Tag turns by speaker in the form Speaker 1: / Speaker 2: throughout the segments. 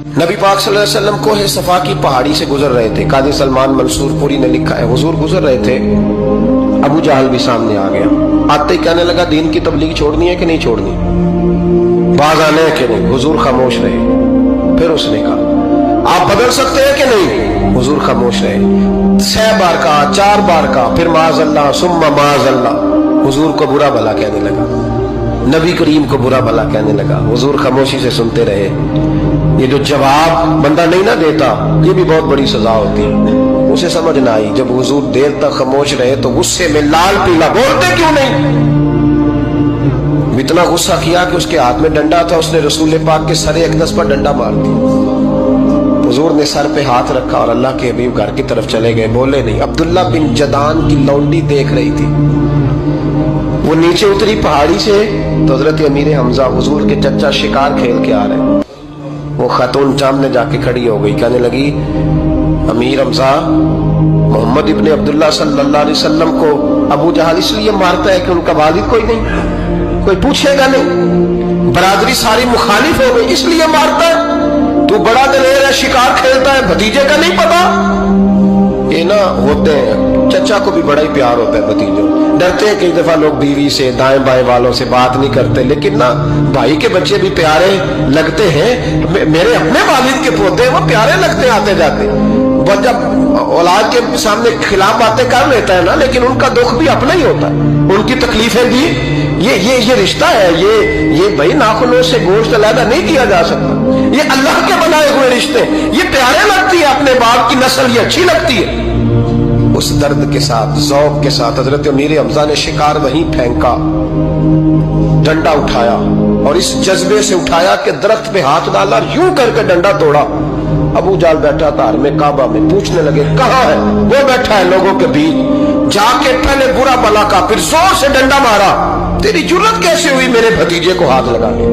Speaker 1: नबी पाक सल्लल्लाहु अलैहि वसल्लम कोहे सफा की पहाड़ी से गुजर रहे थे। काजी सलमान मंसूर पुरी ने लिखा है, हुजूर गुजर रहे थे, अबू जहल भी सामने आ गया। आते ही कहने लगा, दीन की तबलीग छोड़नी है कि नहीं छोड़नी, बाज आने है कि नहीं। हुजूर खामोश रहे। फिर उसने कहा, आप बदल सकते हैं कि नहीं। हुजूर खामोश रहे। 6 बार कहा, 4 बार कहा, फिर माज़अल्लाह सुम्मा माज़अल्लाह। हुजूर को बुरा भला कहने लगा, नबी करीम को बुरा भला कहने लगा। हुजूर खामोशी से सुनते रहे। ये जो जवाब बंदा नहीं ना देता, ये भी बहुत बड़ी सजा होती है। उसे समझ ना आई, जब हुजूर देर तक खामोश रहे तो गुस्से में लाल पीला, बोलते क्यों नहीं। इतना गुस्सा किया कि उसके हाथ में डंडा था, उसने रसूल पाक के सरे अक़दस पर डंडा मार दिया। हुजूर ने सर पे हाथ रखा और अल्लाह के हबीब घर की तरफ चले गए, बोले नहीं। अब्दुल्ला बिन जदान की लौंडी देख रही थी, वो नीचे उतरी पहाड़ी से तो हजरत अमीर हमजा हुजूर के चचा शिकार खेल के आ रहे। वो खातून सामने जाके खड़ी हो गई, कहने लगी, अमीर हमजा मोहम्मद इब्ने अब्दुल्ला सल्लल्लाहु अलैहि वसल्लम को अबू जहल इसलिए मारता है कि उनका वालिद कोई नहीं, कोई पूछेगा नहीं, बरादरी सारी मुखालिफ हो गई इसलिए मारता है। तू बड़ा दलेर है, शिकार खेलता है, भतीजे का नहीं पता। ये ना होते हैं, चचा को भी बड़ा ही प्यार होता है भतीजों। डरते हैं कई दफा लोग बीवी से, दाएं बाएं वालों से बात नहीं करते, लेकिन ना भाई के बच्चे भी प्यारे लगते हैं। मेरे अपने वालिद के पोते हैं, वो प्यारे लगते आते जाते। वो जब औलाद के सामने खिलाफ बातें कर लेता है ना, लेकिन उनका दुख भी अपना ही होता है, उनकी तकलीफें भी। ये रिश्ता है, ये भाई नाखूनों से गोश्त अलग नहीं किया जा सकता। ये अल्लाह के बनाए हुए रिश्ते, ये प्यारे लगती है, अपने बाप की नस्ल ये अच्छी लगती है। उस दर्द के साथ, ज़ौक़ के साथ हजरत अमीर हमजा ने शिकार वहीं फेंका, डंडा उठाया और इस जज्बे से उठाया कि दरख्त पे हाथ डाला, यूं करके डंडा तोड़ा। अबू जाल बैठा था हर में काबा में, पूछने लगे कहाँ है। वो बैठा है लोगों के बीच। जाके पहले बुरा भला का, फिर जोर से डंडा मारा। तेरी जुर्रत कैसे हुई मेरे भतीजे को हाथ लगाने,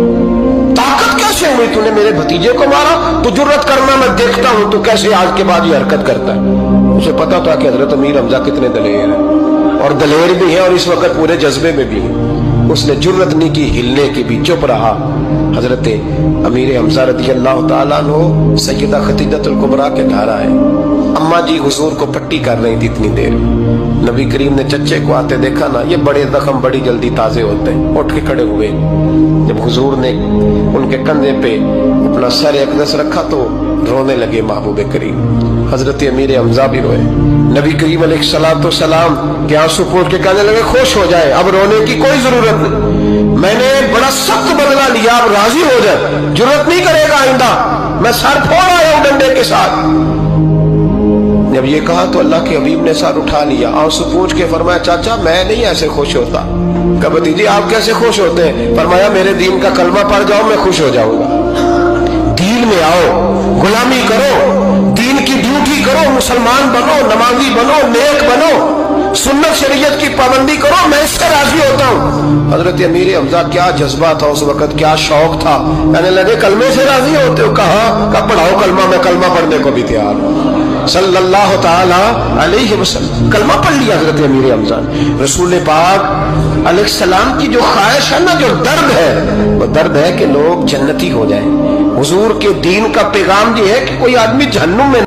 Speaker 1: ताकत कैसे हुई तूने मेरे भतीजे को मारा। तू जुर्रत करना मैं देखता हूं, तू कैसे आज के बाद ये हरकत करता है। उसे पता था कि हजरत अमीर हमजा कितने दलेर हैं, और दलेर भी है और इस वक्त पूरे जज्बे में भी है। उसने जुर्रत नहीं की हिलने की भी, चुप रहा। हजरत अमीर हमजा रज़ी अल्लाह ताला अन्हु सैयदा खदीजतुल कुबरा के घर आए। अम्मा जी हुजूर को पट्टी कर रही थी इतनी देर। नबी करीम ने चच्चे को आते देखा ना, ये बड़े जख्म बड़ी जल्दी ताजे होते हैं। उठ के खड़े हुए। जब हुजूर ने उनके कंधे पे अपना सर अक़दस रखा तो रोने लगे महबूब करीम। हजरत अमीर हमजा भी रोए। नबी करीम अलैहिस्सलाम के आंसू पोंछ के कहने लगे, खुश हो जाए, अब रोने की कोई जरूरत नहीं, मैंने बड़ा सख्त बदला लिया, अब राजी हो जाए, जरूरत नहीं करेगा आइंदा, मैं सर फोड़ आया हूं डंडे के साथ। जब ये कहा तो अल्लाह के हबीब ने सर उठा लिया, आंसू पोंछ के फरमाया, चाचा मैं नहीं ऐसे खुश होता। कहा भतीजी आप कैसे खुश होते हैं। फरमाया, मेरे दीन का कलमा पढ़ जाओ मैं खुश हो जाऊंगा। दीन में आओ, गुलामी करो, दीन की ड्यूटी करो, मुसलमान बनो, नमाजी बनो, नेक बनो, सुन्नत शरीयत की पाबंदी करो, मैं इससे राजी होता हूँ। हजरत अमीर हमजा क्या जज्बा था उस वक्त, क्या शौक था। कहने लगे, कलमे से राजी होते हो। कहा पढ़ाओ कलमा, मैं कलमा पढ़ने को भी तैयार हूँ। सल्लल्लाहु ताला अलैहि वसल्लम कलमा पढ़ लिया हजरत अमीर हमजा। रसूल पाक अलैहिस्सलाम की जो ख्वाहिश है ना, जो दर्द है, वो दर्द है कि लोग जन्नती हो जाएं। हुजूर के दीन का पैगाम ये है कि कोई आदमी जहन्नुम में